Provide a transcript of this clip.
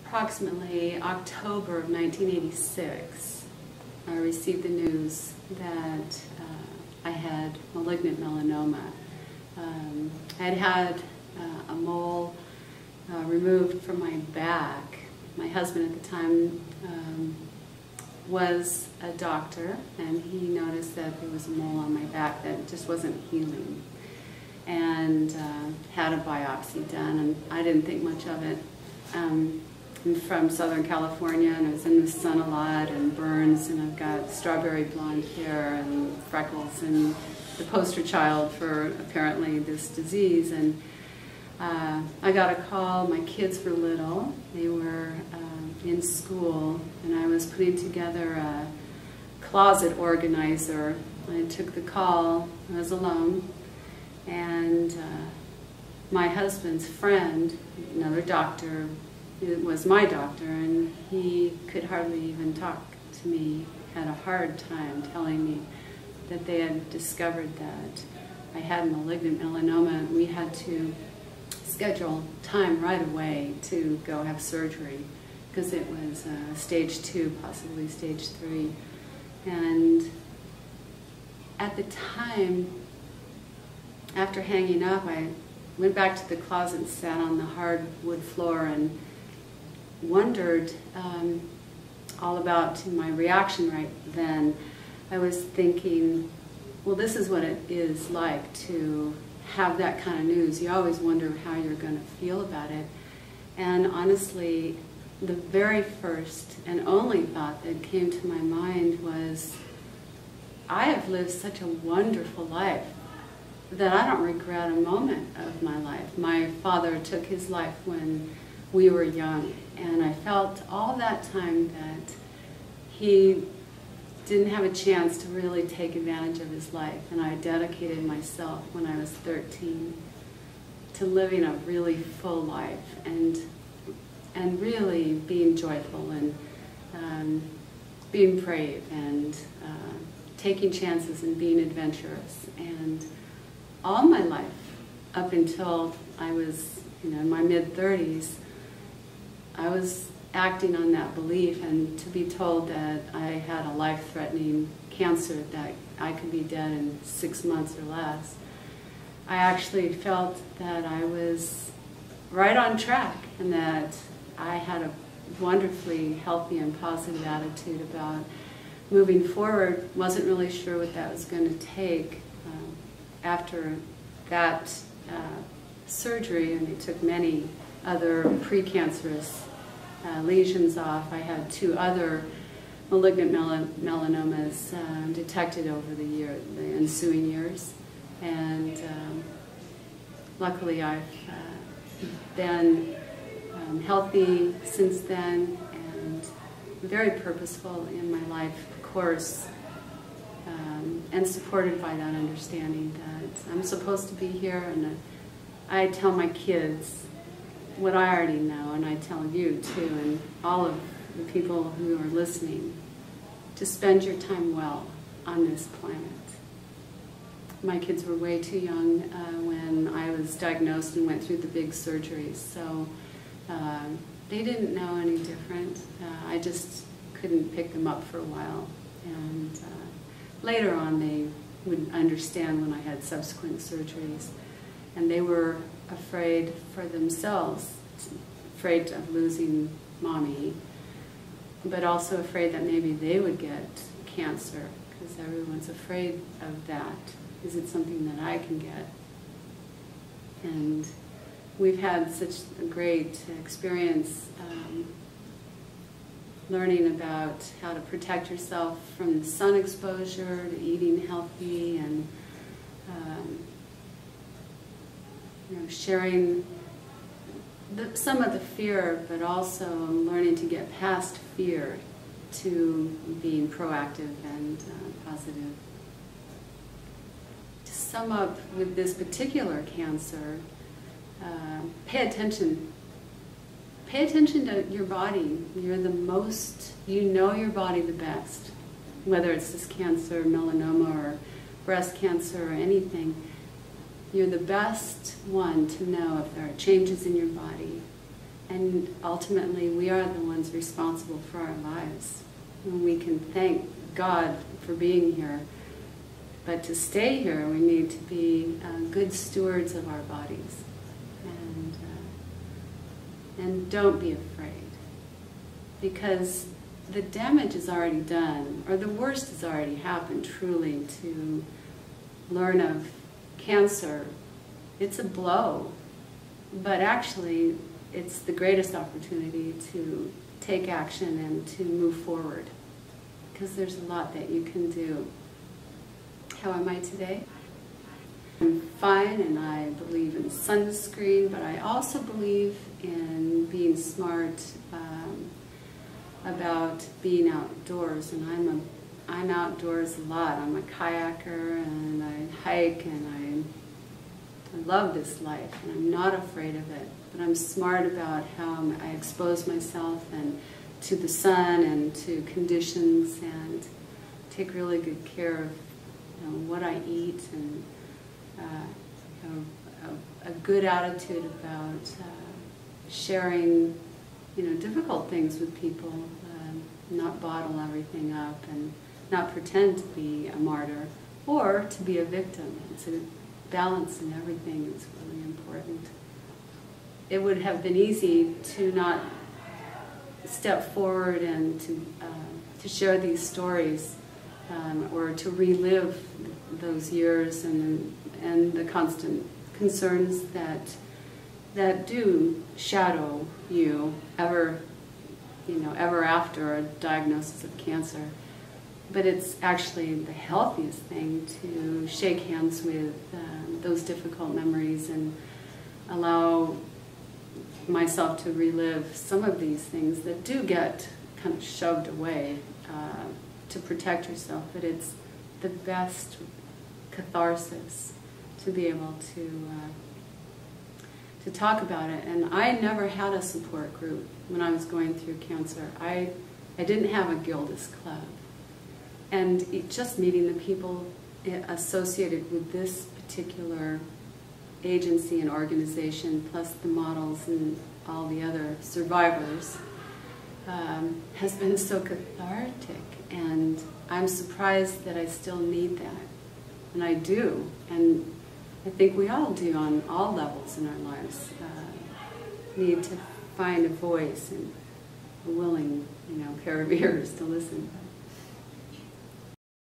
approximately October of 1986, I received the news that I had malignant melanoma. I had had a mole removed from my back. My husband at the time was a doctor, and he noticed that there was a mole on my back that just wasn't healing, and had a biopsy done, and I didn't think much of it. I'm from Southern California, and I was in the sun a lot and burns, and I've got strawberry blonde hair and freckles and the poster child for apparently this disease. And I got a call. My kids were little. They were in school, and I was putting together a closet organizer. I took the call. I was alone, and my husband's friend, another doctor, it was my doctor, and he could hardly even talk to me, had a hard time telling me that they had discovered that I had malignant melanoma, and we had to schedule time right away to go have surgery because it was stage 2, possibly stage 3. And at the time, after hanging up, I went back to the closet and sat on the hardwood floor and wondered all about my reaction right then. I was thinking, well, this is what it is like to have that kind of news. You always wonder how you're going to feel about it. And honestly, the very first and only thought that came to my mind was, I have lived such a wonderful life that I don't regret a moment of my life. My father took his life when we were young, and I felt all that time that he didn't have a chance to really take advantage of his life, and I dedicated myself when I was 13 to living a really full life and really being joyful and being brave and taking chances and being adventurous. And all my life, up until I was in my mid-30s, I was acting on that belief, and to be told that I had a life-threatening cancer, that I could be dead in 6 months or less, I actually felt that I was right on track and that I had a wonderfully healthy and positive attitude about moving forward. Wasn't really sure what that was going to take. After that surgery, and they took many other precancerous lesions off, I had 2 other malignant melanomas detected over the ensuing years, and luckily I've been healthy since then and very purposeful in my life course, and supported by that understanding that I'm supposed to be here. And I tell my kids what I already know, and I tell you too, and all of the people who are listening, to spend your time well on this planet. My kids were way too young when I was diagnosed and went through the big surgeries, so they didn't know any different. I just couldn't pick them up for a while, and later on they would understand when I had subsequent surgeries, and they were afraid for themselves, afraid of losing mommy, but also afraid that maybe they would get cancer, because everyone's afraid of that. Is it something that I can get? And we've had such a great experience learning about how to protect yourself from the sun exposure, to eating healthy, and sharing some of the fear, but also learning to get past fear to being proactive and positive. To sum up with this particular cancer, pay attention. Pay attention to your body. You're the most, you know your body the best. Whether it's this cancer, melanoma, or breast cancer, or anything, you're the best one to know if there are changes in your body. And ultimately, we are the ones responsible for our lives. And we can thank God for being here. But to stay here, we need to be good stewards of our bodies. And don't be afraid. Because the damage is already done, or the worst has already happened, truly, to learn of cancer. It's a blow. But actually, it's the greatest opportunity to take action and to move forward. Because there's a lot that you can do. How am I today? I'm fine, and I believe in sunscreen, but I also believe in being smart about being outdoors. And I'm outdoors a lot. I'm a kayaker, and I hike, and I love this life, and I'm not afraid of it. But I'm smart about how I expose myself and to the sun and to conditions, and take really good care of what I eat, and a good attitude about sharing difficult things with people, not bottle everything up and not pretend to be a martyr or to be a victim. It's a balance in everything is really important. It would have been easy to not step forward and to share these stories or to relive those years and the constant concerns that do shadow you ever after a diagnosis of cancer. But it's actually the healthiest thing to shake hands with those difficult memories and allow myself to relive some of these things that do get kind of shoved away to protect yourself. But it's the best catharsis to be able to talk about it. And I never had a support group when I was going through cancer. I didn't have a Gilda's club. And just meeting the people associated with this particular agency and organization, plus the models and all the other survivors, has been so cathartic. And I'm surprised that I still need that. And I do. And I think we all do on all levels in our lives. Need to find a voice and a willing, pair of ears to listen.